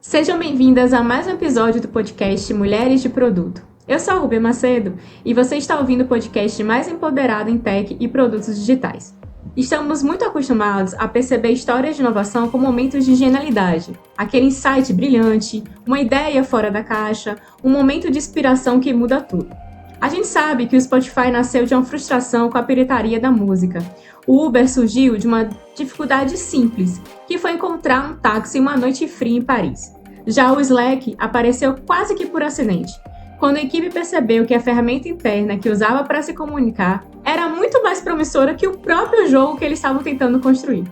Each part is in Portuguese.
Sejam bem-vindas a mais um episódio do podcast Mulheres de Produto. Eu sou a Rubia Macedo e você está ouvindo o podcast mais empoderado em tech e produtos digitais. Estamos muito acostumados a perceber histórias de inovação com momentos de genialidade, aquele insight brilhante, uma ideia fora da caixa, um momento de inspiração que muda tudo. A gente sabe que o Spotify nasceu de uma frustração com a pirataria da música. O Uber surgiu de uma dificuldade simples, que foi encontrar um táxi em uma noite fria em Paris. Já o Slack apareceu quase que por acidente, quando a equipe percebeu que a ferramenta interna que usava para se comunicar era muito mais promissora que o próprio jogo que eles estavam tentando construir.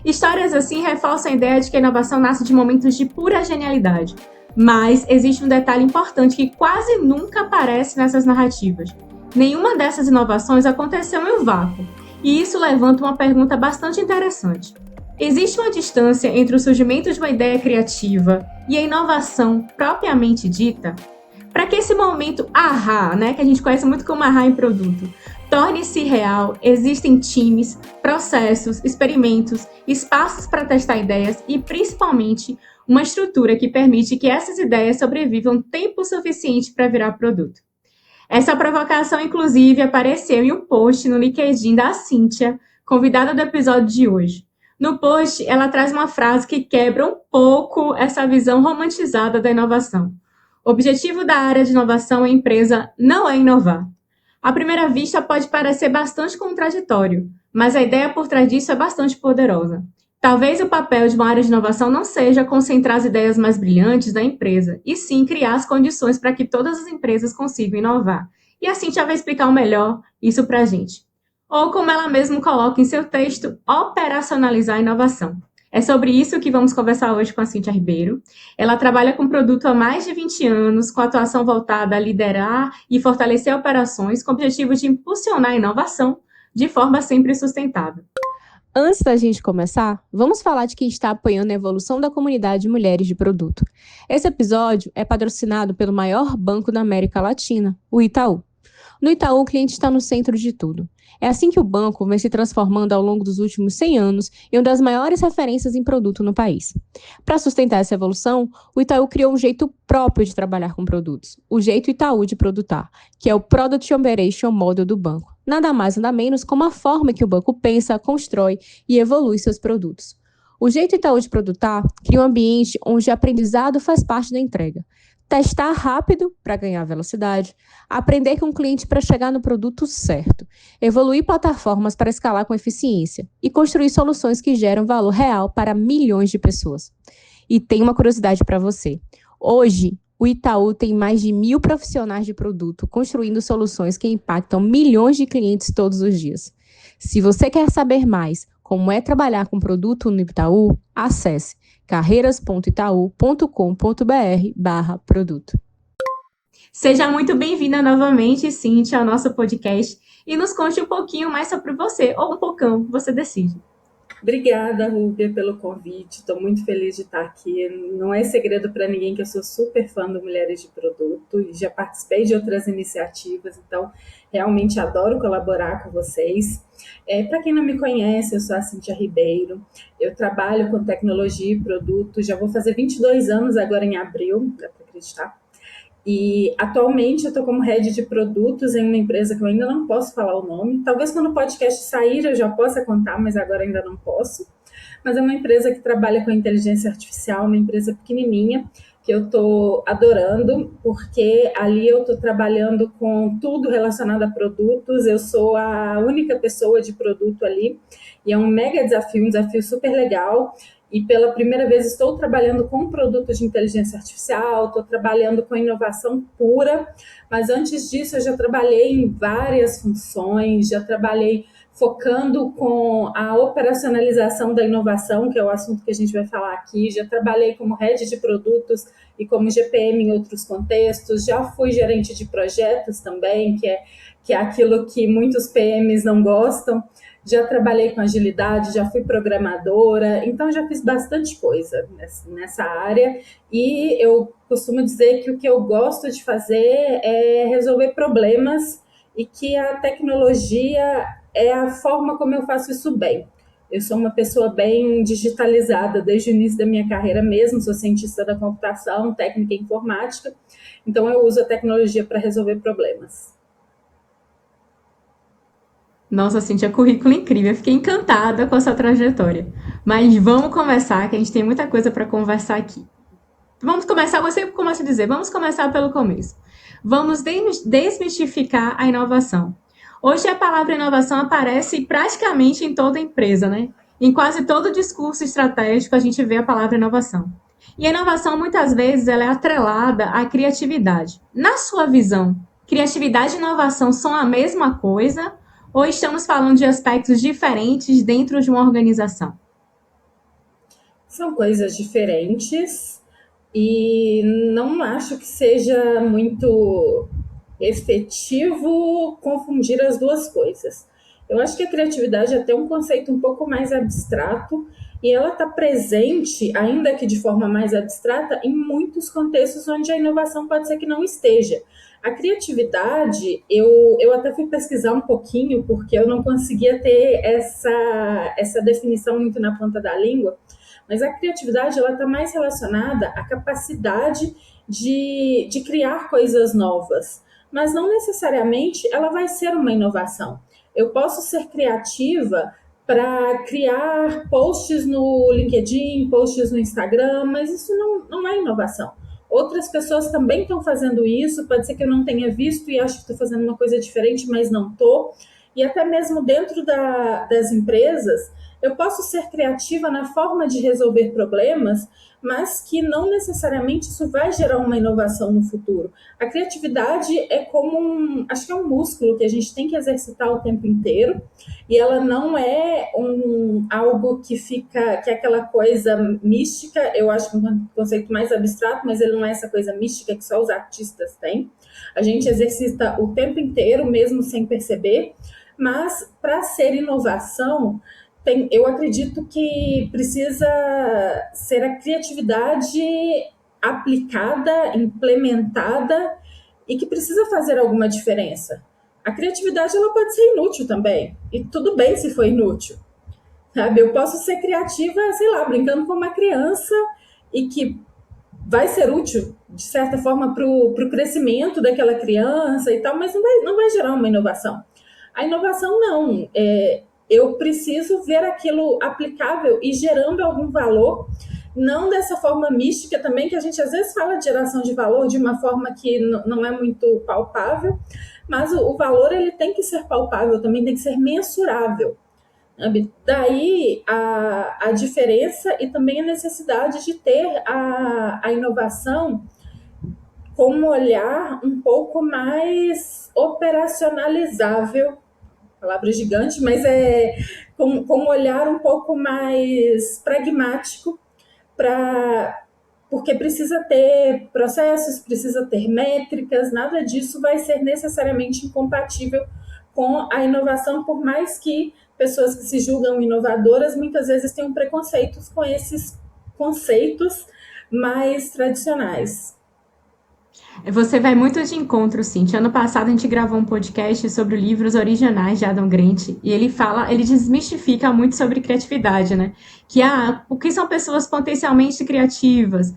Histórias assim reforçam a ideia de que a inovação nasce de momentos de pura genialidade. Mas existe um detalhe importante que quase nunca aparece nessas narrativas. Nenhuma dessas inovações aconteceu em um vácuo, e isso levanta uma pergunta bastante interessante. Existe uma distância entre o surgimento de uma ideia criativa e a inovação propriamente dita? Para que esse momento ahá, que a gente conhece muito como ahá em produto, torne-se real, existem times, processos, experimentos, espaços para testar ideias e, principalmente, uma estrutura que permite que essas ideias sobrevivam tempo suficiente para virar produto. Essa provocação, inclusive, apareceu em um post no LinkedIn da Cíntia, convidada do episódio de hoje. No post, ela traz uma frase que quebra um pouco essa visão romantizada da inovação. O objetivo da área de inovação em empresa não é inovar. À primeira vista, pode parecer bastante contraditório, mas a ideia por trás disso é bastante poderosa. Talvez o papel de uma área de inovação não seja concentrar as ideias mais brilhantes da empresa, e sim criar as condições para que todas as empresas consigam inovar. E a Cintia vai explicar melhor isso para a gente. Ou, como ela mesma coloca em seu texto, operacionalizar a inovação. É sobre isso que vamos conversar hoje com a Cíntia Ribeiro. Ela trabalha com produto há mais de 20 anos, com atuação voltada a liderar e fortalecer operações com o objetivo de impulsionar a inovação de forma sempre sustentável. Antes da gente começar, vamos falar de quem está apoiando a evolução da comunidade de mulheres de produto. Esse episódio é patrocinado pelo maior banco da América Latina, o Itaú. No Itaú, o cliente está no centro de tudo. É assim que o banco vem se transformando ao longo dos últimos 100 anos em uma das maiores referências em produto no país. Para sustentar essa evolução, o Itaú criou um jeito próprio de trabalhar com produtos, o jeito Itaú de produtar, que é o Product Operation Model do banco. Nada mais, nada menos como a forma que o banco pensa, constrói e evolui seus produtos. O jeito Itaú de produtar cria um ambiente onde o aprendizado faz parte da entrega. Testar rápido para ganhar velocidade, aprender com o cliente para chegar no produto certo, evoluir plataformas para escalar com eficiência e construir soluções que geram valor real para milhões de pessoas. E tem uma curiosidade para você. Hoje, o Itaú tem mais de 1.000 profissionais de produto construindo soluções que impactam milhões de clientes todos os dias. Se você quer saber mais como é trabalhar com produto no Itaú, acesse carreiras.itaú.com.br/produto. Seja muito bem-vinda novamente, Cíntia, ao nosso podcast e nos conte um pouquinho mais sobre você, ou um pouquinho, você decide. Obrigada, Rúbia, pelo convite. Estou muito feliz de estar aqui. Não é segredo para ninguém que eu sou super fã do Mulheres de Produto e já participei de outras iniciativas, então realmente adoro colaborar com vocês. Para quem não me conhece, eu sou a Cíntia Ribeiro. Eu trabalho com tecnologia e produto. Já vou fazer 22 anos agora em abril, dá para acreditar. E atualmente eu estou como head de produtos em uma empresa que eu ainda não posso falar o nome. Talvez quando o podcast sair eu já possa contar, mas agora ainda não posso. Mas é uma empresa que trabalha com inteligência artificial, uma empresa pequenininha, que eu estou adorando, porque ali eu estou trabalhando com tudo relacionado a produtos. Eu sou a única pessoa de produto ali e é um mega desafio, um desafio super legal. E pela primeira vez estou trabalhando com produtos de inteligência artificial, estou trabalhando com inovação pura, mas antes disso eu já trabalhei em várias funções, já trabalhei focando com a operacionalização da inovação, que é o assunto que a gente vai falar aqui, já trabalhei como head de produtos e como GPM em outros contextos, já fui gerente de projetos também, que é aquilo que muitos PMs não gostam. Já trabalhei com agilidade, já fui programadora, então já fiz bastante coisa nessa área e eu costumo dizer que o que eu gosto de fazer é resolver problemas e que a tecnologia é a forma como eu faço isso bem. Eu sou uma pessoa bem digitalizada desde o início da minha carreira mesmo, sou cientista da computação, técnica em informática, então eu uso a tecnologia para resolver problemas. Nossa, Cintia, currículo incrível. Eu fiquei encantada com a sua trajetória. Mas vamos começar, que a gente tem muita coisa para conversar aqui. Vamos começar, você começa a dizer, vamos começar pelo começo. Vamos desmistificar a inovação. Hoje a palavra inovação aparece praticamente em toda empresa, né? Em quase todo discurso estratégico a gente vê a palavra inovação. E a inovação muitas vezes ela é atrelada à criatividade. Na sua visão, criatividade e inovação são a mesma coisa ou estamos falando de aspectos diferentes dentro de uma organização? São coisas diferentes e não acho que seja muito efetivo confundir as duas coisas. Eu acho que a criatividade é até um conceito um pouco mais abstrato e ela está presente, ainda que de forma mais abstrata, em muitos contextos onde a inovação pode ser que não esteja. A criatividade, eu até fui pesquisar um pouquinho, porque eu não conseguia ter essa definição muito na ponta da língua, mas a criatividade ela está mais relacionada à capacidade de criar coisas novas, mas não necessariamente ela vai ser uma inovação. Eu posso ser criativa para criar posts no LinkedIn, posts no Instagram, mas isso não é inovação. Outras pessoas também estão fazendo isso, pode ser que eu não tenha visto e acho que estou fazendo uma coisa diferente, mas não estou. E até mesmo dentro das empresas, eu posso ser criativa na forma de resolver problemas, mas que não necessariamente isso vai gerar uma inovação no futuro. A criatividade é como acho que é um músculo que a gente tem que exercitar o tempo inteiro, e ela não é algo que é aquela coisa mística, eu acho que é um conceito mais abstrato, mas ele não é essa coisa mística que só os artistas têm. A gente exercita o tempo inteiro, mesmo sem perceber, mas para ser inovação, eu acredito que precisa ser a criatividade aplicada, implementada e que precisa fazer alguma diferença. A criatividade ela pode ser inútil também, e tudo bem se for inútil. Sabe? Eu posso ser criativa, sei lá, brincando com uma criança e que vai ser útil, de certa forma, para o crescimento daquela criança e tal, mas não vai gerar uma inovação. A inovação não. Eu preciso ver aquilo aplicável e gerando algum valor, não dessa forma mística também, que a gente às vezes fala de geração de valor de uma forma que não é muito palpável, mas o valor ele tem que ser palpável, também tem que ser mensurável. Daí a diferença e também a necessidade de ter a inovação com um olhar um pouco mais operacionalizável, palavra gigante, mas com um olhar um pouco mais pragmático, porque precisa ter processos, precisa ter métricas, nada disso vai ser necessariamente incompatível com a inovação, por mais que pessoas que se julgam inovadoras muitas vezes tenham preconceitos com esses conceitos mais tradicionais. Você vai muito de encontro, Cintia. Ano passado a gente gravou um podcast sobre livros originais de Adam Grant e ele desmistifica muito sobre criatividade, né? O que são pessoas potencialmente criativas?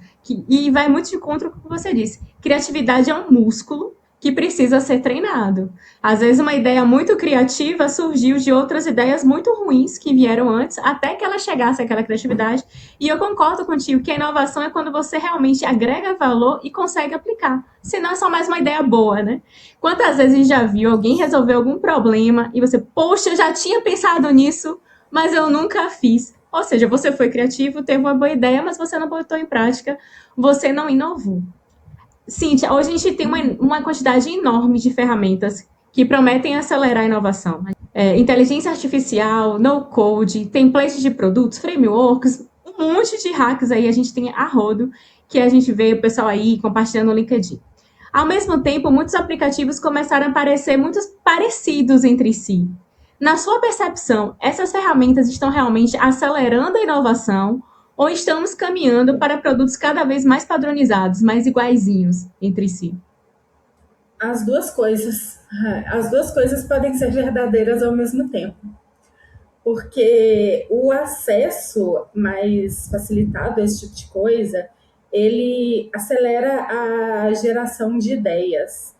E vai muito de encontro com o que você disse. Criatividade é um músculo que precisa ser treinado. Às vezes uma ideia muito criativa surgiu de outras ideias muito ruins que vieram antes, até que ela chegasse àquela criatividade. E eu concordo contigo que a inovação é quando você realmente agrega valor e consegue aplicar. Senão é só mais uma ideia boa, né? Quantas vezes a gente já viu alguém resolver algum problema e você, poxa, eu já tinha pensado nisso, mas eu nunca fiz. Ou seja, você foi criativo, teve uma boa ideia, mas você não botou em prática, você não inovou. Cíntia, hoje a gente tem uma quantidade enorme de ferramentas que prometem acelerar a inovação. Inteligência artificial, no-code, templates de produtos, frameworks, um monte de hacks aí a gente tem a rodo, que a gente vê o pessoal aí compartilhando no LinkedIn. Ao mesmo tempo, muitos aplicativos começaram a parecer muito parecidos entre si. Na sua percepção, essas ferramentas estão realmente acelerando a inovação ou estamos caminhando para produtos cada vez mais padronizados, mais iguaizinhos entre si? As duas coisas. As duas coisas podem ser verdadeiras ao mesmo tempo. porque o acesso mais facilitado a esse tipo de coisa, ele acelera a geração de ideias.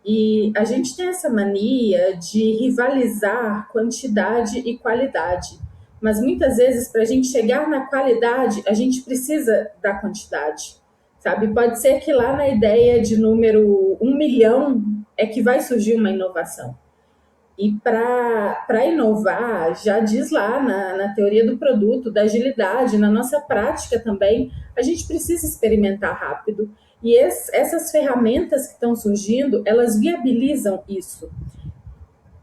E a gente tem essa mania de rivalizar quantidade e qualidade. Mas muitas vezes, para a gente chegar na qualidade, a gente precisa da quantidade. Sabe? Pode ser que lá na ideia de número 1 milhão é que vai surgir uma inovação. E para inovar, já diz lá na teoria do produto, da agilidade, na nossa prática também, a gente precisa experimentar rápido. E essas ferramentas que estão surgindo, elas viabilizam isso.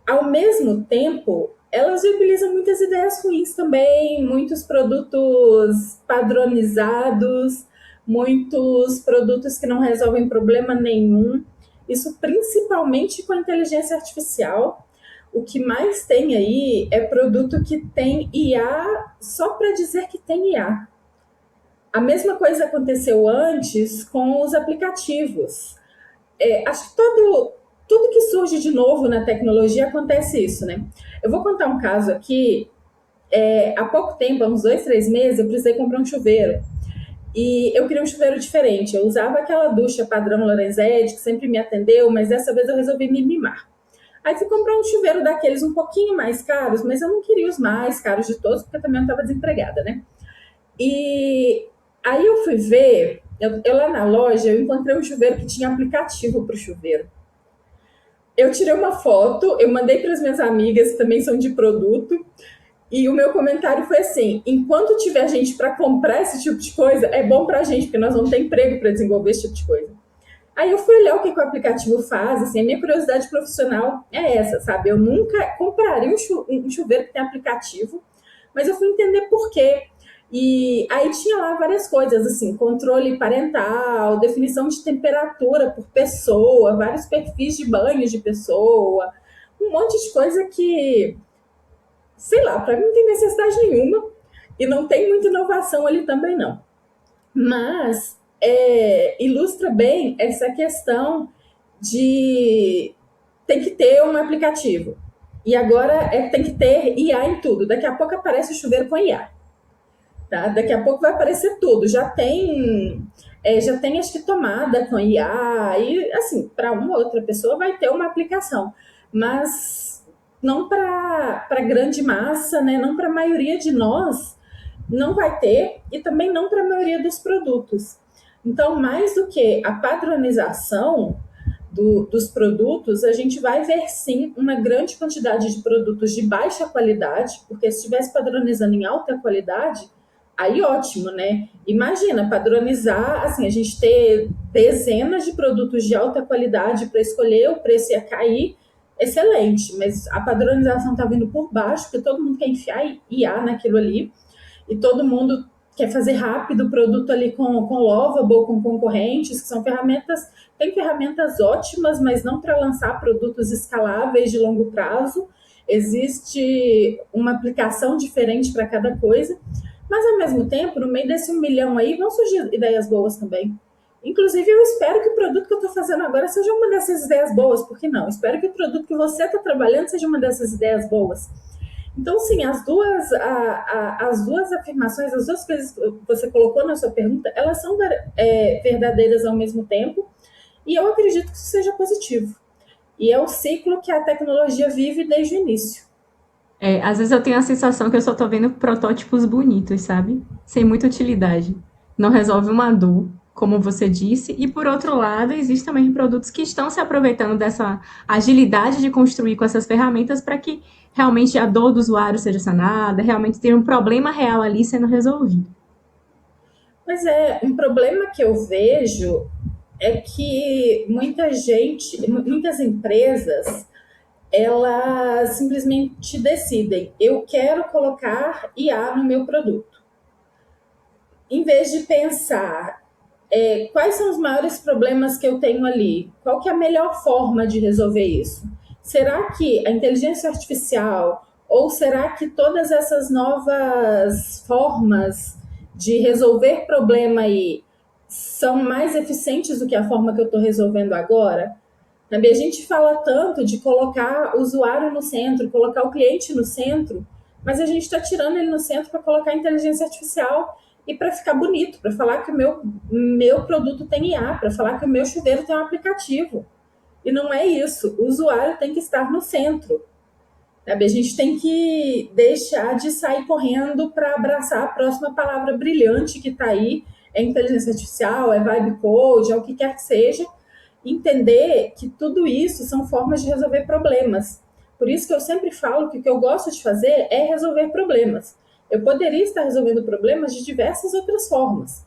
Ao mesmo tempo, elas viabilizam muitas ideias ruins também, muitos produtos padronizados, muitos produtos que não resolvem problema nenhum. Isso principalmente com a inteligência artificial. O que mais tem aí é produto que tem IA só para dizer que tem IA. A mesma coisa aconteceu antes com os aplicativos. Acho que tudo que surge de novo na tecnologia acontece isso, né? Eu vou contar um caso aqui. Há pouco tempo, há uns 2, 3 meses, eu precisei comprar um chuveiro. E eu queria um chuveiro diferente. Eu usava aquela ducha padrão Lorenzetti, que sempre me atendeu, mas dessa vez eu resolvi me mimar. Aí fui comprar um chuveiro daqueles um pouquinho mais caros, mas eu não queria os mais caros de todos, porque eu também não estava desempregada, né? E aí eu fui ver, eu lá na loja, eu encontrei um chuveiro que tinha aplicativo para o chuveiro. Eu tirei uma foto, eu mandei para as minhas amigas, que também são de produto, e o meu comentário foi assim: enquanto tiver gente para comprar esse tipo de coisa, é bom para a gente, porque nós vamos ter emprego para desenvolver esse tipo de coisa. Aí eu fui olhar o que o aplicativo faz, assim, a minha curiosidade profissional é essa, sabe? Eu nunca compraria um chuveiro que tem aplicativo, mas eu fui entender por quê. E aí tinha lá várias coisas, assim, controle parental, definição de temperatura por pessoa, vários perfis de banho de pessoa, um monte de coisa que, sei lá, para mim não tem necessidade nenhuma e não tem muita inovação ali também não. Mas ilustra bem essa questão de tem que ter um aplicativo. E agora tem que ter IA em tudo. Daqui a pouco aparece o chuveiro com IA. Tá? Daqui a pouco vai aparecer tudo. Já tem acho que tomada com IA. E assim, para uma ou outra pessoa vai ter uma aplicação. Mas não para grande massa, né? Não para a maioria de nós, não vai ter, e também não para a maioria dos produtos. Então, mais do que a padronização dos produtos, a gente vai ver sim uma grande quantidade de produtos de baixa qualidade, porque se estivesse padronizando em alta qualidade, aí ótimo, né? Imagina, padronizar, assim, a gente ter dezenas de produtos de alta qualidade para escolher, o preço ia cair, excelente, mas a padronização está vindo por baixo, porque todo mundo quer enfiar IA naquilo ali, e todo mundo quer fazer rápido o produto ali com Lovable, com concorrentes, que são ferramentas, tem ferramentas ótimas, mas não para lançar produtos escaláveis de longo prazo. Existe uma aplicação diferente para cada coisa, mas ao mesmo tempo, no meio desse 1 milhão aí, vão surgir ideias boas também. Inclusive, eu espero que o produto que eu estou fazendo agora seja uma dessas ideias boas, por que não? Espero que o produto que você está trabalhando seja uma dessas ideias boas. Então, sim, as duas afirmações, as duas coisas que você colocou na sua pergunta, elas são verdadeiras ao mesmo tempo, e eu acredito que isso seja positivo. E é o ciclo que a tecnologia vive desde o início. Às vezes eu tenho a sensação que eu só tô vendo protótipos bonitos, sabe? Sem muita utilidade. Não resolve uma dor, como você disse, e por outro lado, existem também produtos que estão se aproveitando dessa agilidade de construir com essas ferramentas para que realmente a dor do usuário seja sanada, realmente tenha um problema real ali sendo resolvido. Mas um problema que eu vejo é que muitas empresas, elas simplesmente decidem: eu quero colocar IA no meu produto. Em vez de pensar quais são os maiores problemas que eu tenho ali, qual que é a melhor forma de resolver isso? Será que a inteligência artificial, ou será que todas essas novas formas de resolver problema aí são mais eficientes do que a forma que eu estou resolvendo agora? A gente fala tanto de colocar o usuário no centro, colocar o cliente no centro, mas a gente está tirando ele no centro para colocar inteligência artificial e para ficar bonito, para falar que o meu produto tem IA, para falar que o meu chuveiro tem um aplicativo. E não é isso. O usuário tem que estar no centro. Sabe? A gente tem que deixar de sair correndo para abraçar a próxima palavra brilhante que está aí. É inteligência artificial, é vibe code, é o que quer que seja. Entender que tudo isso são formas de resolver problemas. Por isso que eu sempre falo que o que eu gosto de fazer é resolver problemas. Eu poderia estar resolvendo problemas de diversas outras formas.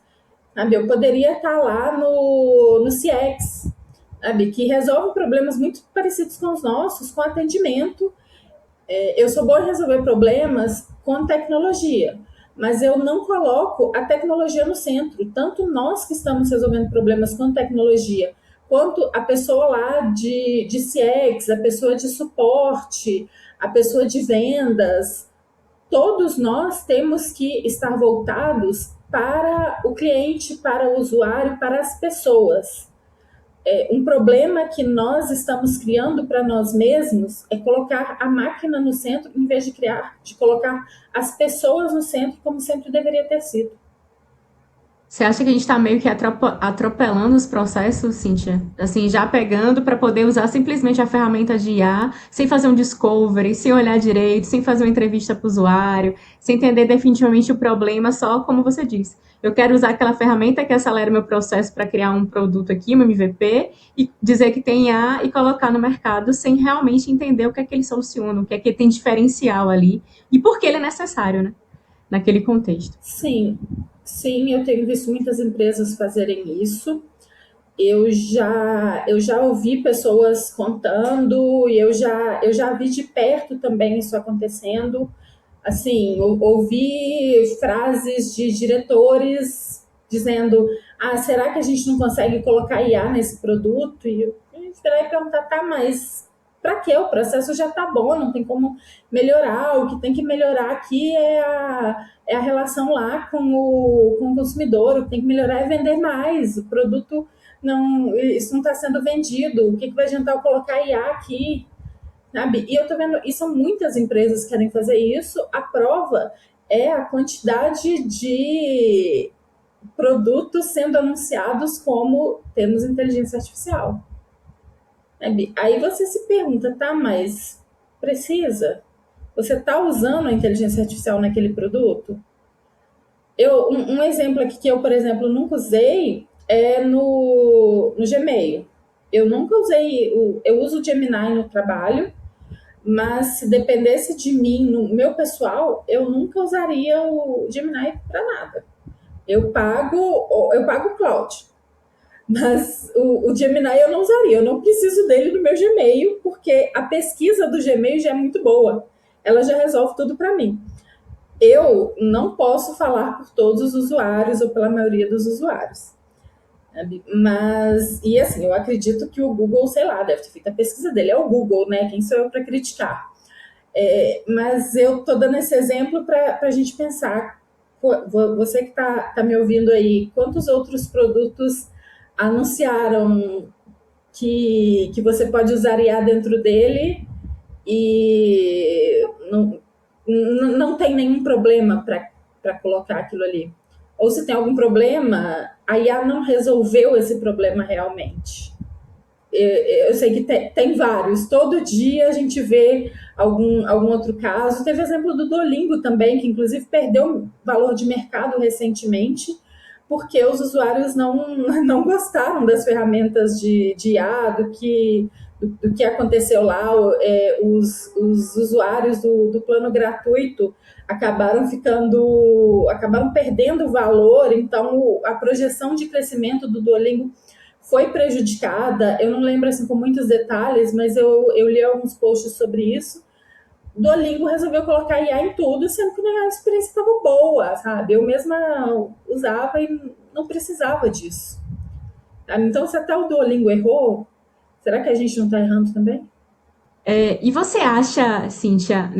Sabe? Eu poderia estar lá no CX, sabe? Que resolve problemas muito parecidos com os nossos, com atendimento. Eu sou boa em resolver problemas com tecnologia, mas eu não coloco a tecnologia no centro. Tanto nós que estamos resolvendo problemas com tecnologia, quanto a pessoa lá de CX, a pessoa de suporte, a pessoa de vendas, todos nós temos que estar voltados para o cliente, para o usuário, para as pessoas. Um problema que nós estamos criando para nós mesmos é colocar a máquina no centro em vez de colocar as pessoas no centro como sempre deveria ter sido. Você acha que a gente está meio que atropelando os processos, Cíntia? Assim, já pegando para poder usar simplesmente a ferramenta de IA, sem fazer um discovery, sem olhar direito, sem fazer uma entrevista para o usuário, sem entender definitivamente o problema, só como você disse. Eu quero usar aquela ferramenta que acelera o meu processo para criar um produto aqui, um MVP, e dizer que tem IA e colocar no mercado sem realmente entender o que é que ele soluciona, o que é que tem diferencial ali e por que ele é necessário, né? Naquele contexto. Sim, eu tenho visto muitas empresas fazerem isso. Eu já ouvi pessoas contando e eu já vi de perto também isso acontecendo. Assim, ouvi frases de diretores dizendo: será que a gente não consegue colocar IA nesse produto? E eu esperei perguntar: tá, mas para quê? O processo já tá bom, não tem como melhorar. O que tem que melhorar aqui é a relação lá com o consumidor. O que tem que melhorar é vender mais. O produto, isso não está sendo vendido. O que vai adiantar eu colocar IA aqui? Sabe? E eu tô vendo, e são muitas empresas que querem fazer isso. A prova é a quantidade de produtos sendo anunciados como temos inteligência artificial. Sabe? Aí você se pergunta, tá, mas precisa? Você está usando a inteligência artificial naquele produto? Um exemplo aqui que eu, por exemplo, nunca usei é no Gmail. Eu nunca usei, eu uso o Gemini no trabalho, mas se dependesse de mim, no meu pessoal, eu nunca usaria o Gemini para nada. Eu pago o Cloud, mas o Gemini eu não usaria. Eu não preciso dele no meu Gmail, porque a pesquisa do Gmail já é muito boa. Ela já resolve tudo para mim. Eu não posso falar por todos os usuários ou pela maioria dos usuários. Mas, e assim, eu acredito que o Google, sei lá, deve ter feito a pesquisa dele. É o Google, né? Quem sou eu para criticar? Mas eu estou dando esse exemplo para a gente pensar. Você que está me ouvindo aí, quantos outros produtos anunciaram que você pode usar IA dentro dele e não tem nenhum problema para colocar aquilo ali? Ou se tem algum problema, a IA não resolveu esse problema realmente. Eu sei que tem vários. Todo dia a gente vê algum outro caso. Teve exemplo do Duolingo também, que inclusive perdeu valor de mercado recentemente, porque os usuários não gostaram das ferramentas de IA, do que aconteceu lá. Os usuários do plano gratuito acabaram perdendo valor, então a projeção de crescimento do Duolingo foi prejudicada. Eu não lembro assim com muitos detalhes, mas eu li alguns posts sobre isso. Duolingo resolveu colocar IA em tudo, sendo que a experiência estava boa, sabe? Eu mesma usava e não precisava disso. Então, se até o Duolingo errou, será que a gente não está errando também? E você acha, Cíntia,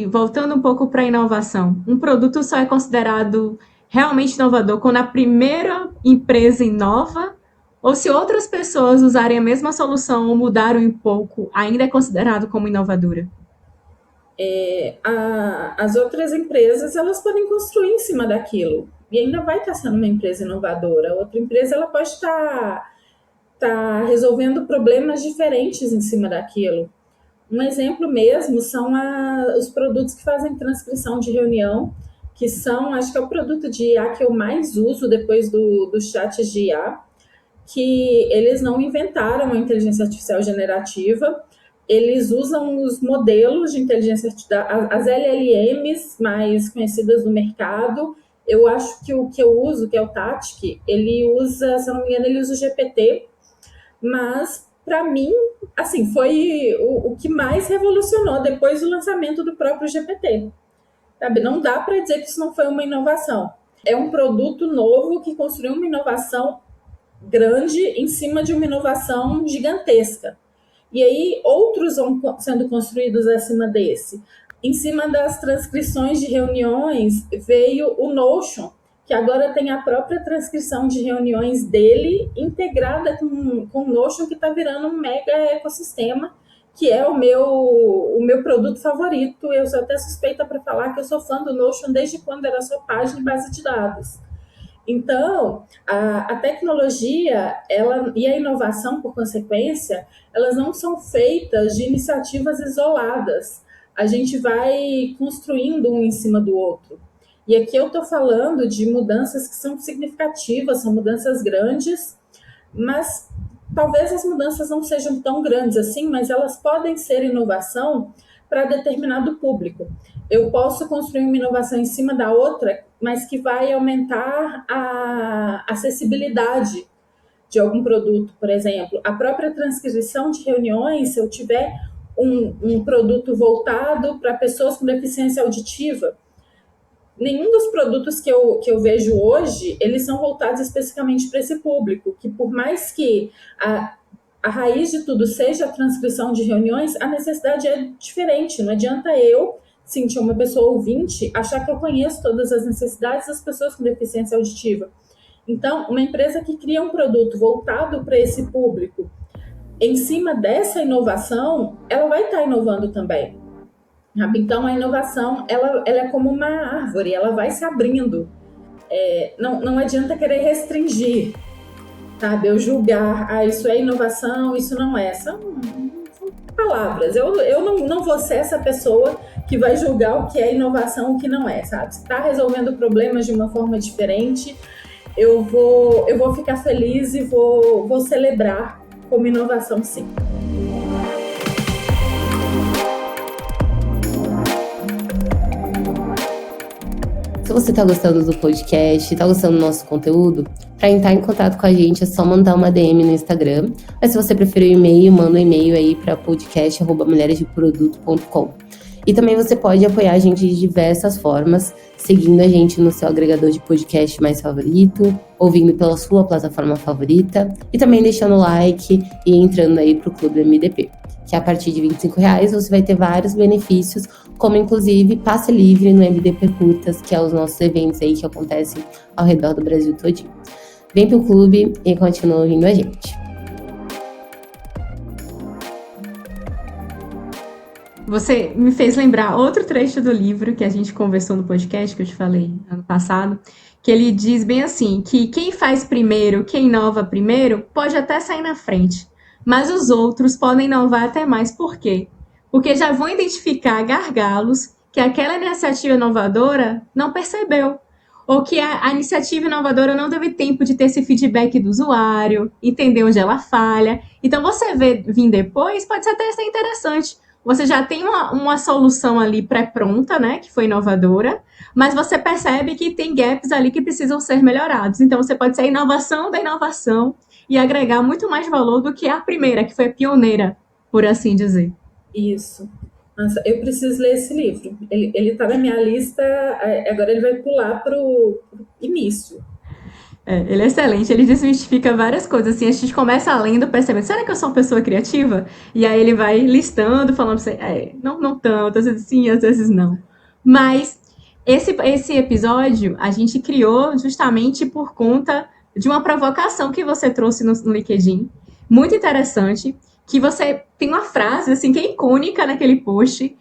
voltando um pouco para a inovação, um produto só é considerado realmente inovador quando a primeira empresa inova? Ou se outras pessoas usarem a mesma solução ou mudarem um pouco, ainda é considerado como inovadora? As outras empresas, elas podem construir em cima daquilo e ainda vai estar sendo uma empresa inovadora. Outra empresa, ela pode estar resolvendo problemas diferentes em cima daquilo. Um exemplo mesmo são os produtos que fazem transcrição de reunião, que são, acho que é o produto de IA que eu mais uso depois do chat de IA, que eles não inventaram a inteligência artificial generativa, eles usam os modelos de inteligência artificial, as LLMs mais conhecidas do mercado. Eu acho que o que eu uso, que é o Tatic, ele usa, se eu não me engano, ele usa o GPT, mas para mim, assim, foi o que mais revolucionou depois do lançamento do próprio GPT. Sabe? Não dá para dizer que isso não foi uma inovação. É um produto novo que construiu uma inovação grande em cima de uma inovação gigantesca. E aí outros vão sendo construídos acima desse. Em cima das transcrições de reuniões veio o Notion, que agora tem a própria transcrição de reuniões dele integrada com o Notion, que está virando um mega ecossistema, que é o meu produto favorito. Eu sou até suspeita para falar que eu sou fã do Notion desde quando era só página e base de dados. Então, a tecnologia e a inovação, por consequência, elas não são feitas de iniciativas isoladas. A gente vai construindo um em cima do outro. E aqui eu estou falando de mudanças que são significativas, são mudanças grandes, mas talvez as mudanças não sejam tão grandes assim, mas elas podem ser inovação para determinado público. Eu posso construir uma inovação em cima da outra, mas que vai aumentar a acessibilidade de algum produto, por exemplo. A própria transcrição de reuniões, se eu tiver um produto voltado para pessoas com deficiência auditiva, nenhum dos produtos que eu vejo hoje, eles são voltados especificamente para esse público, que por mais que a raiz de tudo seja a transcrição de reuniões, a necessidade é diferente. Não adianta eu, sentir uma pessoa ouvinte, achar que eu conheço todas as necessidades das pessoas com deficiência auditiva. Então, uma empresa que cria um produto voltado para esse público, em cima dessa inovação, ela vai estar inovando também. Então, a inovação, ela é como uma árvore, ela vai se abrindo. Não adianta querer restringir, sabe? Eu julgar, isso é inovação, isso não é. São palavras. Eu não vou ser essa pessoa que vai julgar o que é inovação e o que não é, sabe? Se está resolvendo problemas de uma forma diferente, eu vou ficar feliz e vou celebrar como inovação, sim. Se você está gostando do podcast, está gostando do nosso conteúdo, para entrar em contato com a gente é só mandar uma DM no Instagram. Mas se você preferir o e-mail, manda um e-mail aí para podcast@mulheresdeproduto.com. E também você pode apoiar a gente de diversas formas, seguindo a gente no seu agregador de podcast mais favorito, ouvindo pela sua plataforma favorita e também deixando like e entrando aí pro Clube MDP, que a partir de R$25 você vai ter vários benefícios, como inclusive passe livre no MDP Curtas, que é os nossos eventos aí que acontecem ao redor do Brasil todinho. Vem pro clube e continua ouvindo a gente. Você me fez lembrar outro trecho do livro que a gente conversou no podcast, que eu te falei ano passado, que ele diz bem assim, que quem faz primeiro, quem inova primeiro, pode até sair na frente, mas os outros podem inovar até mais. Por quê? Porque já vão identificar gargalos que aquela iniciativa inovadora não percebeu, ou que a iniciativa inovadora não teve tempo de ter esse feedback do usuário, entender onde ela falha. Então, você vir depois pode até ser interessante. Você já tem uma solução ali pré-pronta, né, que foi inovadora, mas você percebe que tem gaps ali que precisam ser melhorados. Então, você pode ser a inovação da inovação e agregar muito mais valor do que a primeira, que foi a pioneira, por assim dizer. Isso. Nossa, eu preciso ler esse livro. Ele está na minha lista, agora ele vai pular para o início. Ele é excelente, ele desmistifica várias coisas, assim, a gente começa lendo, percebendo, será que eu sou uma pessoa criativa? E aí ele vai listando, falando pra você, não tanto, às vezes sim, às vezes não. Mas esse episódio a gente criou justamente por conta de uma provocação que você trouxe no LinkedIn, muito interessante, que você tem uma frase, assim, que é icônica naquele post,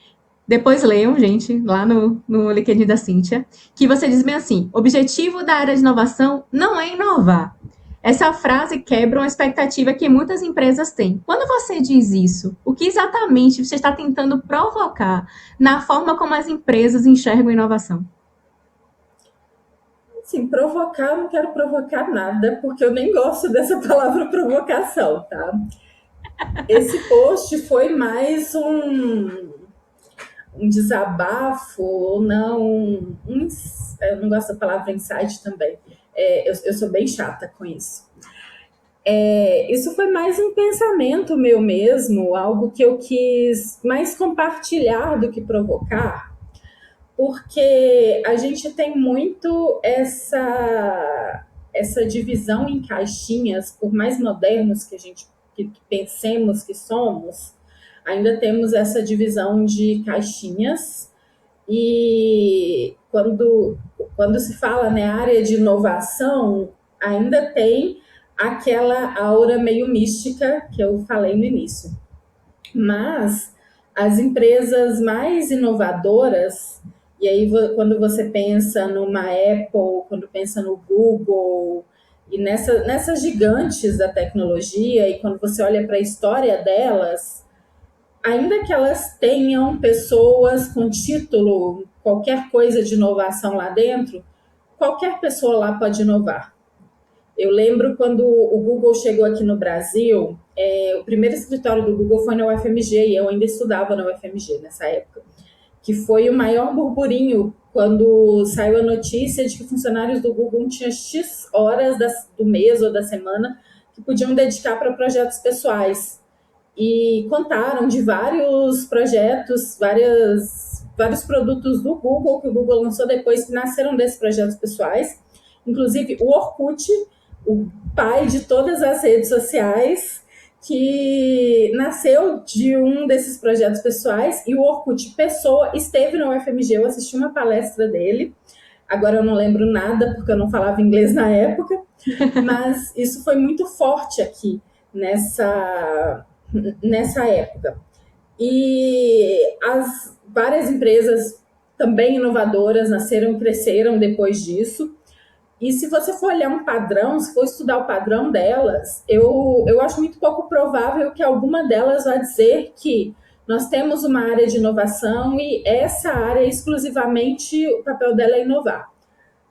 Depois leiam, gente, lá no LinkedIn da Cíntia, que você diz bem assim: objetivo da área de inovação não é inovar. Essa frase quebra uma expectativa que muitas empresas têm. Quando você diz isso, o que exatamente você está tentando provocar na forma como as empresas enxergam a inovação? Sim, provocar, eu não quero provocar nada, porque eu nem gosto dessa palavra provocação, tá? Esse post foi mais um desabafo, ou não, eu não gosto da palavra insight também. Eu sou bem chata com isso. Isso foi mais um pensamento meu mesmo, algo que eu quis mais compartilhar do que provocar, porque a gente tem muito essa divisão em caixinhas, por mais modernos que pensemos que somos, ainda temos essa divisão de caixinhas. E quando se fala, né, área de inovação, ainda tem aquela aura meio mística que eu falei no início. Mas as empresas mais inovadoras, e aí quando você pensa numa Apple, quando pensa no Google, e nessas gigantes da tecnologia, e quando você olha para a história delas, ainda que elas tenham pessoas com título, qualquer coisa de inovação lá dentro, qualquer pessoa lá pode inovar. Eu lembro quando o Google chegou aqui no Brasil, o primeiro escritório do Google foi na UFMG, e eu ainda estudava na UFMG nessa época, que foi o maior burburinho quando saiu a notícia de que funcionários do Google tinham X horas do mês ou da semana que podiam dedicar para projetos pessoais. E contaram de vários projetos, vários produtos do Google, que o Google lançou depois, que nasceram desses projetos pessoais. Inclusive o Orkut, o pai de todas as redes sociais, que nasceu de um desses projetos pessoais, e o Orkut Pessoa esteve na UFMG, eu assisti uma palestra dele, agora eu não lembro nada, porque eu não falava inglês na época, mas isso foi muito forte aqui, nessa época. E as várias empresas também inovadoras nasceram e cresceram depois disso. E se você for olhar um padrão, se for estudar o padrão delas, eu acho muito pouco provável que alguma delas vá dizer que nós temos uma área de inovação e essa área exclusivamente o papel dela é inovar.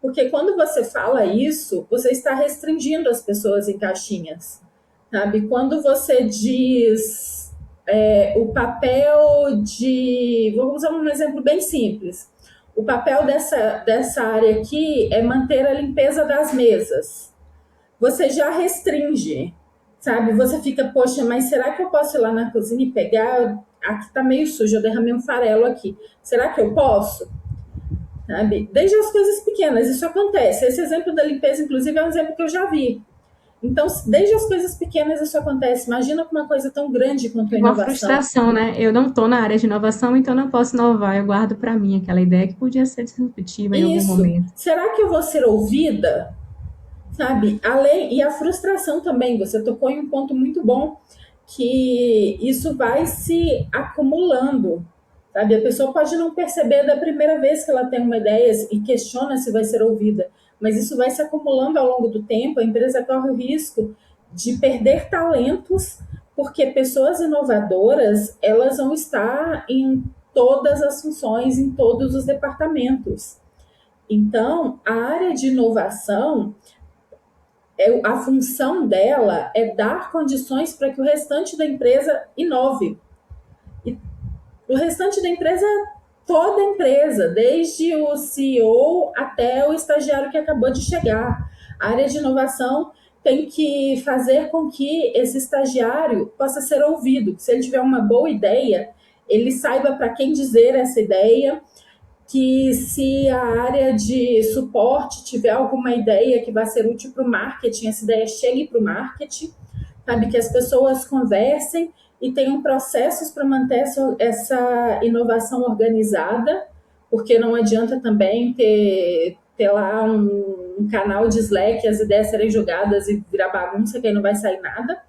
Porque quando você fala isso, você está restringindo as pessoas em caixinhas, sabe? Quando você diz o papel de... Vou usar um exemplo bem simples. O papel dessa área aqui é manter a limpeza das mesas. Você já restringe, sabe? Você fica, poxa, mas será que eu posso ir lá na cozinha e pegar? Aqui está meio sujo, eu derramei um farelo aqui. Será que eu posso? Sabe? Desde as coisas pequenas, isso acontece. Esse exemplo da limpeza, inclusive, é um exemplo que eu já vi. Então, desde as coisas pequenas isso acontece. Imagina com uma coisa tão grande quanto a inovação. Uma frustração, né? Eu não estou na área de inovação, então não posso inovar. Eu guardo para mim aquela ideia que podia ser disruptiva em algum momento. Será que eu vou ser ouvida? Sabe? E a frustração também. Você tocou em um ponto muito bom, que isso vai se acumulando. Sabe? A pessoa pode não perceber da primeira vez que ela tem uma ideia e questiona se vai ser ouvida, mas isso vai se acumulando ao longo do tempo. A empresa corre o risco de perder talentos, porque pessoas inovadoras, elas vão estar em todas as funções, em todos os departamentos. Então, a área de inovação, a função dela é dar condições para que o restante da empresa inove. E o restante da empresa, toda a empresa, desde o CEO até o estagiário que acabou de chegar. A área de inovação tem que fazer com que esse estagiário possa ser ouvido. Se ele tiver uma boa ideia, ele saiba para quem dizer essa ideia, que se a área de suporte tiver alguma ideia que vai ser útil para o marketing, essa ideia chegue para o marketing, sabe? Que as pessoas conversem e tenham processos para manter essa inovação organizada, porque não adianta também ter lá um canal de Slack, as ideias serem jogadas e virar bagunça, que aí não vai sair nada,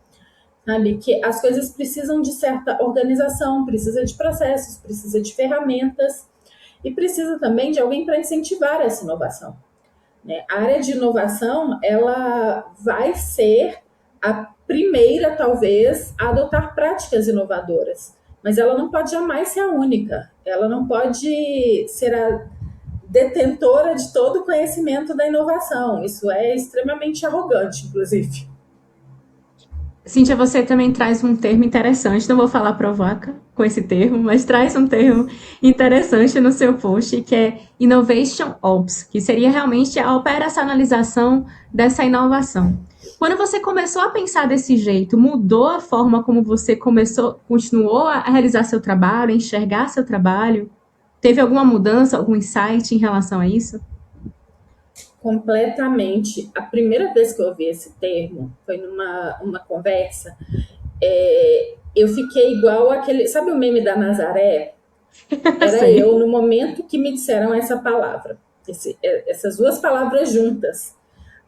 sabe? Que as coisas precisam de certa organização, precisa de processos, precisa de ferramentas e precisa também de alguém para incentivar essa inovação, né? A área de inovação, ela vai ser a primeira, talvez, a adotar práticas inovadoras, mas ela não pode jamais ser a única, ela não pode ser a detentora de todo o conhecimento da inovação. Isso é extremamente arrogante, inclusive. Cíntia, você também traz um termo interessante, não vou falar provoca com esse termo, mas traz um termo interessante no seu post, que é Innovation Ops, que seria realmente a operacionalização dessa inovação. Quando você começou a pensar desse jeito, mudou a forma como você continuou a realizar seu trabalho, a enxergar seu trabalho? Teve alguma mudança, algum insight em relação a isso? Completamente. A primeira vez que eu ouvi esse termo foi numa conversa. Eu fiquei igual aquele. Sabe o meme da Nazaré? Era eu no momento que me disseram essa palavra, essas duas palavras juntas.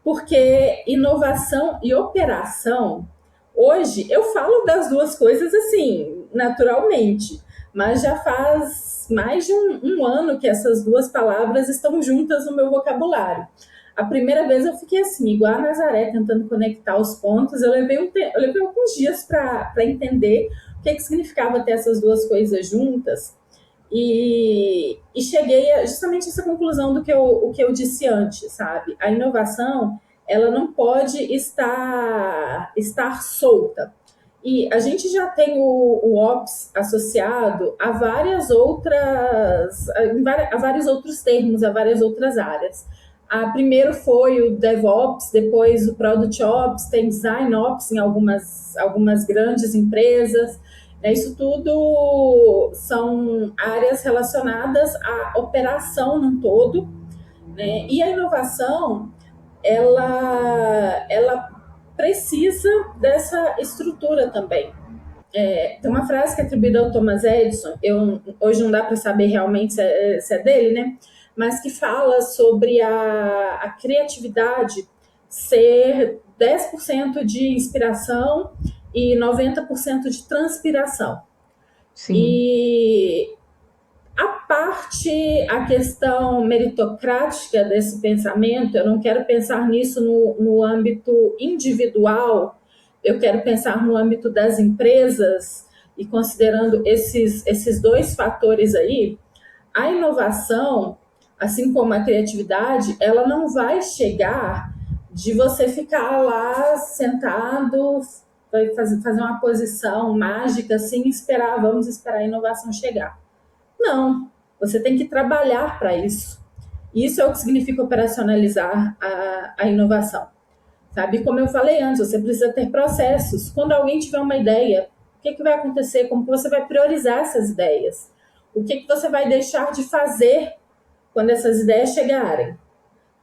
Porque inovação e operação, hoje eu falo das duas coisas assim, naturalmente, mas já faz mais de um ano que essas duas palavras estão juntas no meu vocabulário. A primeira vez eu fiquei assim, igual a Nazaré, tentando conectar os pontos. Eu levei alguns dias para entender o que significava ter essas duas coisas juntas. E cheguei justamente a essa conclusão do que eu disse antes, sabe? A inovação, ela não pode estar solta. E a gente já tem o Ops associado a vários outros termos, a várias outras áreas. Primeiro foi o DevOps, depois o Product Ops, tem Design Ops em algumas grandes empresas. Isso tudo são áreas relacionadas à operação num todo, né? E a inovação, ela precisa dessa estrutura também. Tem uma frase que é atribuída ao Thomas Edison, hoje não dá para saber realmente se é dele, né? Mas que fala sobre a criatividade ser 10% de inspiração e 90% de transpiração. Sim. E a questão meritocrática desse pensamento, eu não quero pensar nisso no âmbito individual, eu quero pensar no âmbito das empresas e considerando esses dois fatores aí, a inovação, assim como a criatividade, ela não vai chegar de você ficar lá sentado, vai fazer uma posição mágica assim, vamos esperar a inovação chegar. Não, você tem que trabalhar para isso. Isso é o que significa operacionalizar a inovação. Sabe? Como eu falei antes, você precisa ter processos. Quando alguém tiver uma ideia, o que vai acontecer? Como você vai priorizar essas ideias? O que você vai deixar de fazer quando essas ideias chegarem?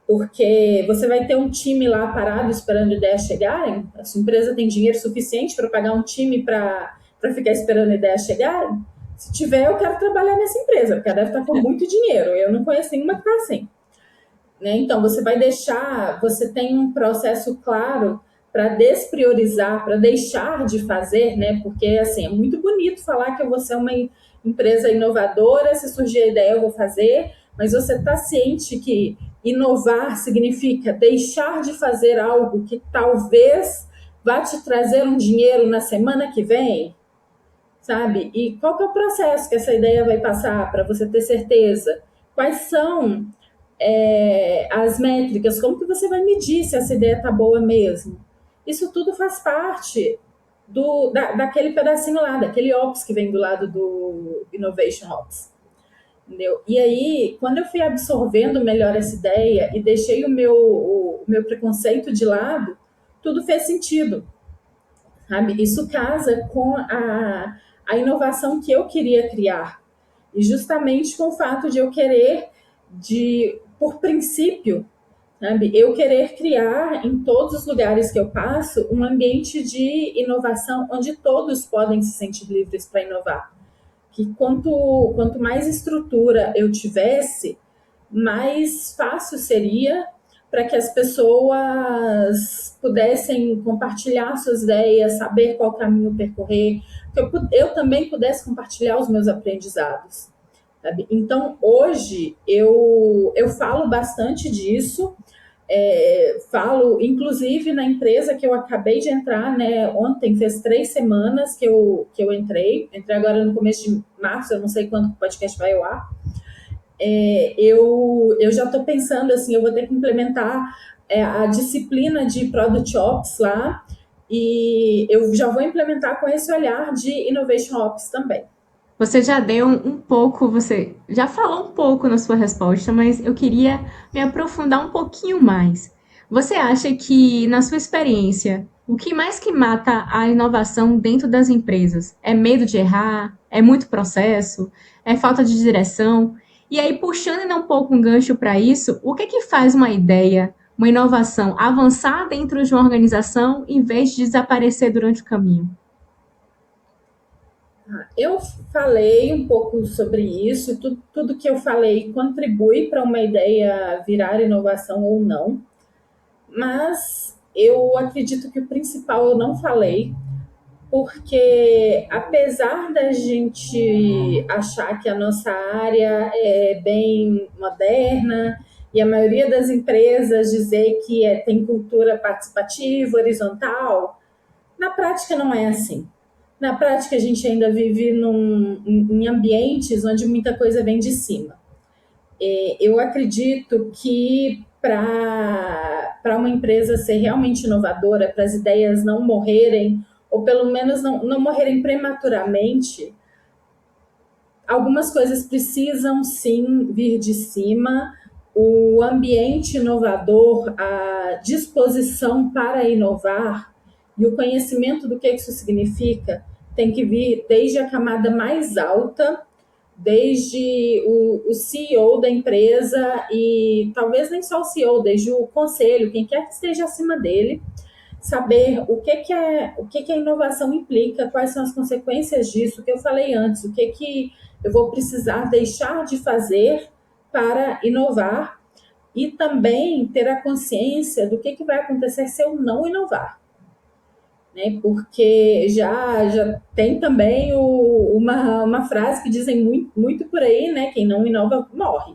Porque você vai ter um time lá parado esperando ideias chegarem? A sua empresa tem dinheiro suficiente para pagar um time para ficar esperando ideias chegarem? Se tiver, eu quero trabalhar nessa empresa, porque ela deve estar com muito dinheiro. Eu não conheço nenhuma que está assim. Né? Então, você tem um processo claro para despriorizar, para deixar de fazer, né? Porque, assim, é muito bonito falar que eu vou ser uma empresa inovadora, se surgir a ideia eu vou fazer, mas você está ciente que inovar significa deixar de fazer algo que talvez vá te trazer um dinheiro na semana que vem, sabe? E qual que é o processo que essa ideia vai passar para você ter certeza? Quais são as métricas? Como que você vai medir se essa ideia está boa mesmo? Isso tudo faz parte daquele pedacinho lá, daquele Ops que vem do lado do Innovation Ops. Entendeu? E aí, quando eu fui absorvendo melhor essa ideia e deixei o meu preconceito de lado, tudo fez sentido. Sabe? Isso casa com a inovação que eu queria criar. E justamente com o fato de eu querer, por princípio, sabe? Eu querer criar em todos os lugares que eu passo um ambiente de inovação onde todos podem se sentir livres para inovar. Que quanto mais estrutura eu tivesse, mais fácil seria para que as pessoas pudessem compartilhar suas ideias, saber qual caminho percorrer, que eu também pudesse compartilhar os meus aprendizados. Sabe? Então, hoje, eu falo bastante disso, falo, inclusive, na empresa que eu acabei de entrar, né? Ontem fez 3 semanas que eu entrei agora no começo de março, eu não sei quando o podcast vai ao ar. Eu já estou pensando assim, eu vou ter que implementar a disciplina de Product Ops lá, e eu já vou implementar com esse olhar de Innovation Ops também. Você já deu um pouco, você já falou um pouco na sua resposta, mas eu queria me aprofundar um pouquinho mais. Você acha que, na sua experiência, o que mais que mata a inovação dentro das empresas? É medo de errar? É muito processo? É falta de direção? E aí, puxando ainda um pouco um gancho para isso, o que faz uma ideia, uma inovação avançar dentro de uma organização em vez de desaparecer durante o caminho? Eu falei um pouco sobre isso, tudo que eu falei contribui para uma ideia virar inovação ou não, mas eu acredito que o principal eu não falei, porque apesar da gente achar que a nossa área é bem moderna e a maioria das empresas dizer que tem cultura participativa, horizontal, na prática não é assim. Na prática, a gente ainda vive em ambientes onde muita coisa vem de cima. Eu acredito que para uma empresa ser realmente inovadora, para as ideias não morrerem, ou pelo menos não morrerem prematuramente, algumas coisas precisam sim vir de cima. O ambiente inovador, a disposição para inovar e o conhecimento do que isso significa tem que vir desde a camada mais alta, desde o CEO da empresa e talvez nem só o CEO, desde o conselho, quem quer que esteja acima dele, saber o que a inovação implica, quais são as consequências disso, o que eu falei antes, o que eu vou precisar deixar de fazer para inovar e também ter a consciência do que vai acontecer se eu não inovar. Né? Porque já tem também uma frase que dizem muito por aí, né? Quem não inova morre.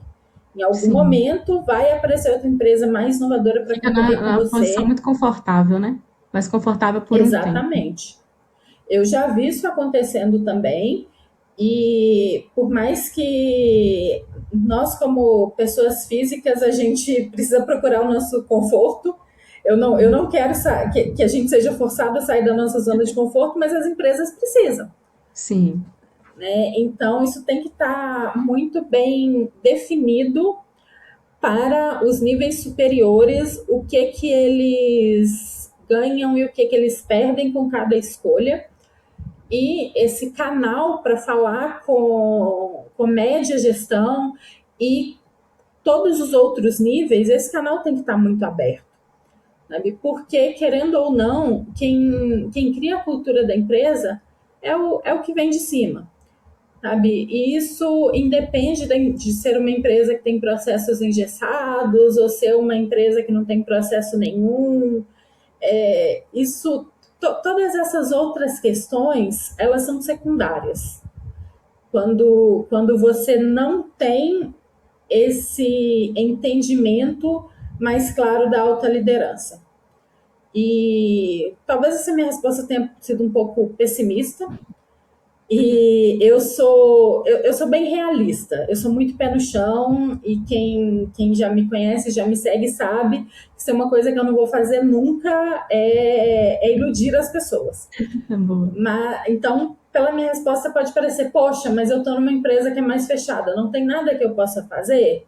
Em algum momento vai aparecer outra empresa mais inovadora para concorrer com você. Uma posição muito confortável, né? Mais confortável por um tempo. Exatamente. Eu já vi isso acontecendo também, e por mais que nós, como pessoas físicas, a gente precisa procurar o nosso conforto, eu não quero que a gente seja forçado a sair da nossa zona de conforto, mas as empresas precisam. Sim. Né? Então, isso tem que estar muito bem definido para os níveis superiores, o que eles ganham e o que eles perdem com cada escolha. E esse canal para falar com média gestão e todos os outros níveis, esse canal tem que estar muito aberto. Sabe? Porque, querendo ou não, quem cria a cultura da empresa é o que vem de cima. Sabe? E isso independe de ser uma empresa que tem processos engessados ou ser uma empresa que não tem processo nenhum. Todas essas outras questões, elas são secundárias. Quando você não tem esse entendimento mais claro da alta liderança. E talvez essa minha resposta tenha sido um pouco pessimista. E eu sou bem realista, eu sou muito pé no chão, e quem já me conhece, já me segue, sabe que isso é uma coisa que eu não vou fazer nunca, é iludir as pessoas. Então, pela minha resposta pode parecer, poxa, mas eu estou numa empresa que é mais fechada, não tem nada que eu possa fazer?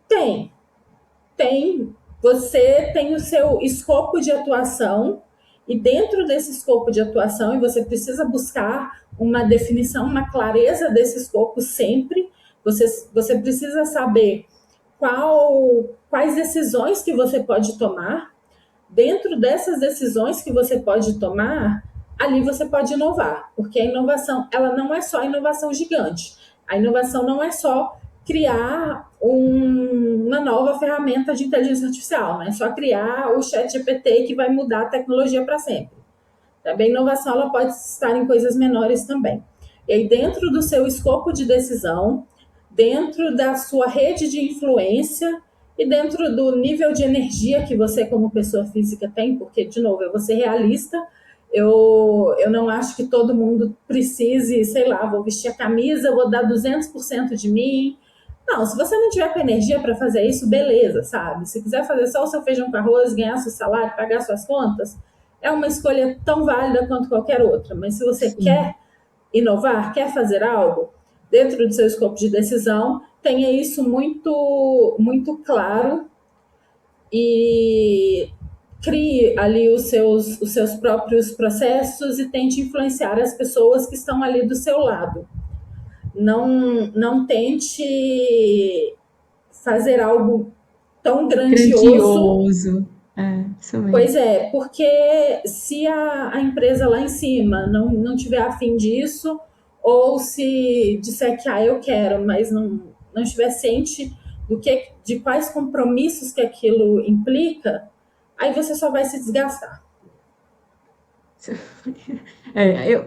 Tem. Você tem o seu escopo de atuação, e dentro desse escopo de atuação, e você precisa buscar uma definição, uma clareza desse escopo sempre. Você precisa saber quais decisões que você pode tomar. Dentro dessas decisões que você pode tomar, ali você pode inovar, porque a inovação, ela não é só inovação gigante. A inovação não é só criar uma nova ferramenta de inteligência artificial, não é só criar o ChatGPT que vai mudar a tecnologia para sempre. Também a inovação ela pode estar em coisas menores também. E aí, dentro do seu escopo de decisão, dentro da sua rede de influência e dentro do nível de energia que você, como pessoa física, tem, porque, de novo, eu vou ser realista, eu não acho que todo mundo precise, sei lá, vou vestir a camisa, vou dar 200% de mim. Não, se você não tiver com energia para fazer isso, beleza, sabe? Se quiser fazer só o seu feijão com arroz, ganhar seu salário, pagar suas contas, é uma escolha tão válida quanto qualquer outra. Mas se você quer inovar, quer fazer algo, dentro do seu escopo de decisão, tenha isso muito, muito claro e crie ali os seus próprios processos e tente influenciar as pessoas que estão ali do seu lado. Não tente fazer algo tão grandioso. Isso mesmo. Pois é, porque se a empresa lá em cima não tiver afim disso, ou se disser que eu quero, mas não estiver ciente de quais compromissos que aquilo implica, aí você só vai se desgastar.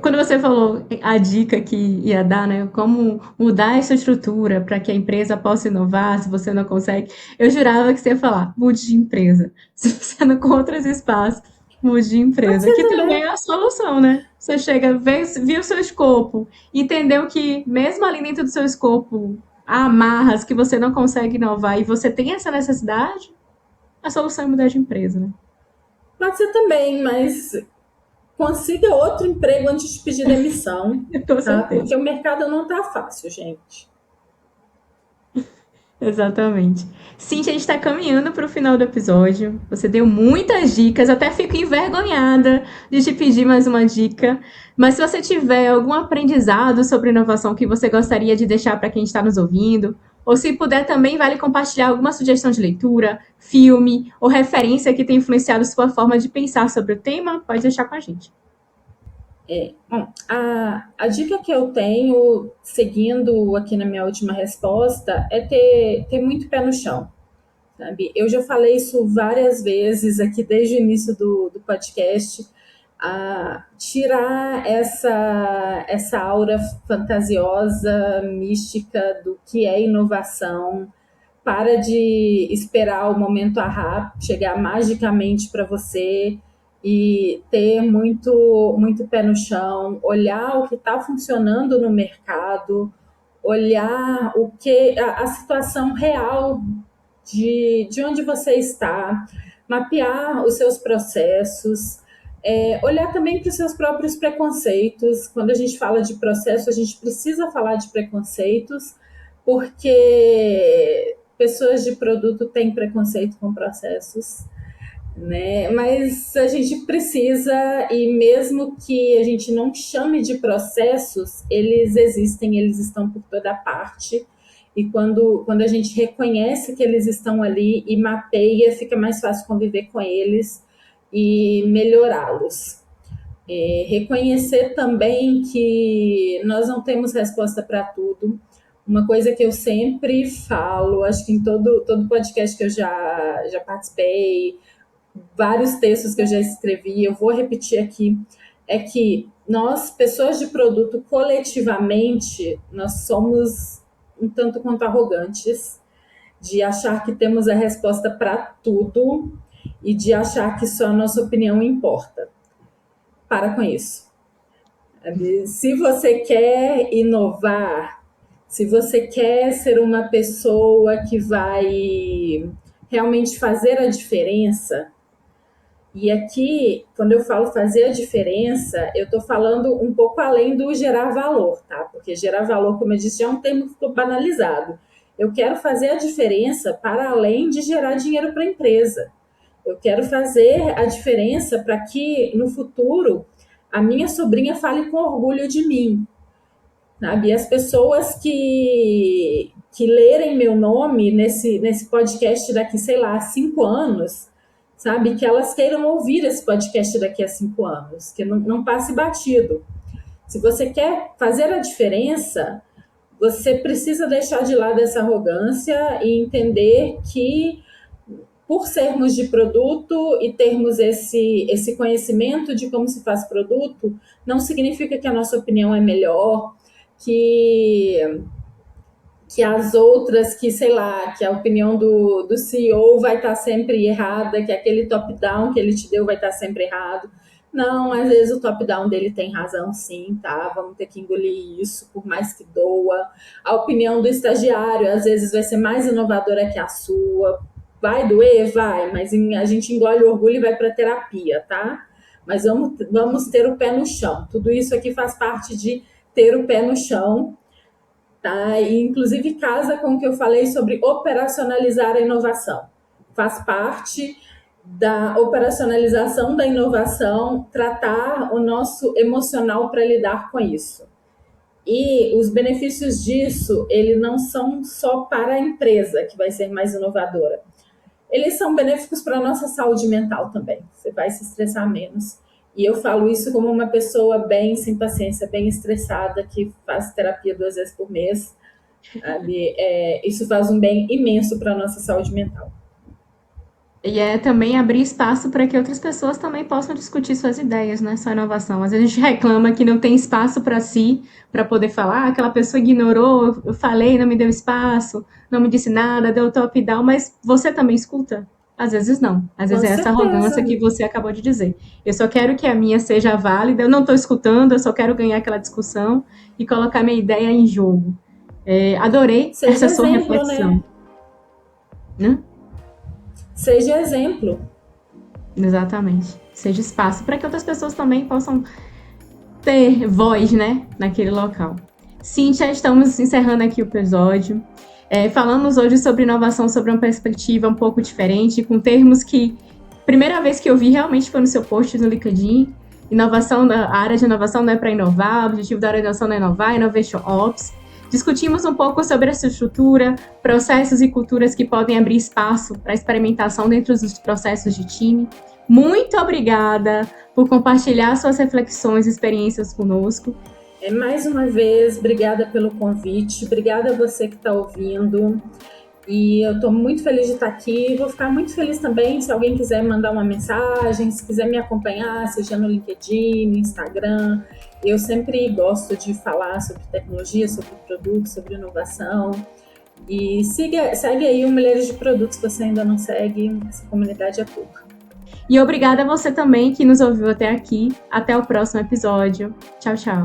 Quando você falou a dica que ia dar, né, como mudar essa estrutura para que a empresa possa inovar, se você não consegue, eu jurava que você ia falar, mude de empresa. Se você não encontra esse espaço, mude de empresa. Que também é a solução, né? Você chega, viu o seu escopo, entendeu que mesmo ali dentro do seu escopo, há amarras que você não consegue inovar e você tem essa necessidade, a solução é mudar de empresa, né? Pode ser também, mas consiga outro emprego antes de pedir demissão, tá? Porque o mercado não tá fácil, gente. Exatamente. Cíntia, a gente está caminhando para o final do episódio. Você deu muitas dicas, até fico envergonhada de te pedir mais uma dica. Mas se você tiver algum aprendizado sobre inovação que você gostaria de deixar para quem está nos ouvindo, ou se puder também, vale compartilhar alguma sugestão de leitura, filme ou referência que tenha influenciado sua forma de pensar sobre o tema, pode deixar com a gente. A dica que eu tenho, seguindo aqui na minha última resposta, é ter muito pé no chão, sabe? Eu já falei isso várias vezes aqui desde o início do podcast, tirar essa aura fantasiosa, mística do que é inovação, para de esperar o momento chegar magicamente para você, e ter muito pé no chão, olhar o que está funcionando no mercado, olhar a situação real de onde você está, mapear os seus processos, olhar também para os seus próprios preconceitos. Quando a gente fala de processo, a gente precisa falar de preconceitos, porque pessoas de produto têm preconceito com processos, né? Mas a gente precisa, e mesmo que a gente não chame de processos, eles existem, eles estão por toda parte, e quando a gente reconhece que eles estão ali e mapeia, fica mais fácil conviver com eles e melhorá-los. Reconhecer também que nós não temos resposta para tudo. Uma coisa que eu sempre falo, acho que em todo podcast que eu já participei, vários textos que eu já escrevi, eu vou repetir aqui, é que nós, pessoas de produto, coletivamente, nós somos um tanto quanto arrogantes, de achar que temos a resposta para tudo e de achar que só a nossa opinião importa. Para com isso. Se você quer inovar, se você quer ser uma pessoa que vai realmente fazer a diferença, e aqui, quando eu falo fazer a diferença, eu estou falando um pouco além do gerar valor, tá? Porque gerar valor, como eu disse, já é um termo que ficou banalizado. Eu quero fazer a diferença para além de gerar dinheiro para a empresa. Eu quero fazer a diferença para que, no futuro, a minha sobrinha fale com orgulho de mim, sabe? E as pessoas que lerem meu nome nesse podcast daqui, sei lá, 5 anos, sabe? Que elas queiram ouvir esse podcast daqui a 5 anos, que não passe batido. Se você quer fazer a diferença, você precisa deixar de lado essa arrogância e entender que, por sermos de produto e termos esse conhecimento de como se faz produto, não significa que a nossa opinião é melhor, que as outras, que sei lá, que a opinião do CEO vai estar sempre errada, que aquele top-down que ele te deu vai estar sempre errado. Não, às vezes o top-down dele tem razão sim, tá? Vamos ter que engolir isso, por mais que doa. A opinião do estagiário, às vezes, vai ser mais inovadora que a sua. Vai doer? Vai, mas a gente engole o orgulho e vai para terapia, tá? Mas vamos ter o pé no chão. Tudo isso aqui faz parte de ter o pé no chão, tá? E, inclusive, casa com o que eu falei sobre operacionalizar a inovação. Faz parte da operacionalização da inovação, tratar o nosso emocional para lidar com isso. E os benefícios disso, eles não são só para a empresa, que vai ser mais inovadora. Eles são benéficos para a nossa saúde mental também. Você vai se estressar menos. E eu falo isso como uma pessoa bem sem paciência, bem estressada, que faz terapia 2 vezes por mês. Isso faz um bem imenso para a nossa saúde mental. E é também abrir espaço para que outras pessoas também possam discutir suas ideias, né? Sua inovação. Às vezes a gente reclama que não tem espaço para si, para poder falar, aquela pessoa ignorou, eu falei, não me deu espaço, não me disse nada, deu top-down, mas você também escuta? Às vezes não. Às vezes é essa arrogância que você acabou de dizer. Eu só quero que a minha seja válida, eu não estou escutando, eu só quero ganhar aquela discussão e colocar minha ideia em jogo. Adorei essa sua reflexão. Né? Seja exemplo. Exatamente. Seja espaço para que outras pessoas também possam ter voz, né, naquele local. Cíntia, estamos encerrando aqui o episódio. Falamos hoje sobre inovação, sobre uma perspectiva um pouco diferente, com termos que, primeira vez que eu vi realmente foi no seu post no LinkedIn. Inovação, a área de inovação não é para inovar, o objetivo da área de inovação não é inovar, Innovation Ops. Discutimos um pouco sobre essa estrutura, processos e culturas que podem abrir espaço para experimentação dentro dos processos de time. Muito obrigada por compartilhar suas reflexões e experiências conosco. Mais uma vez, obrigada pelo convite, obrigada a você que está ouvindo. E eu estou muito feliz de estar aqui. Vou ficar muito feliz também se alguém quiser mandar uma mensagem, se quiser me acompanhar, seja no LinkedIn, no Instagram. Eu sempre gosto de falar sobre tecnologia, sobre produto, sobre inovação. E segue aí o Mulheres de Produtos, se você ainda não segue, essa comunidade é tua. E obrigada a você também que nos ouviu até aqui. Até o próximo episódio. Tchau, tchau.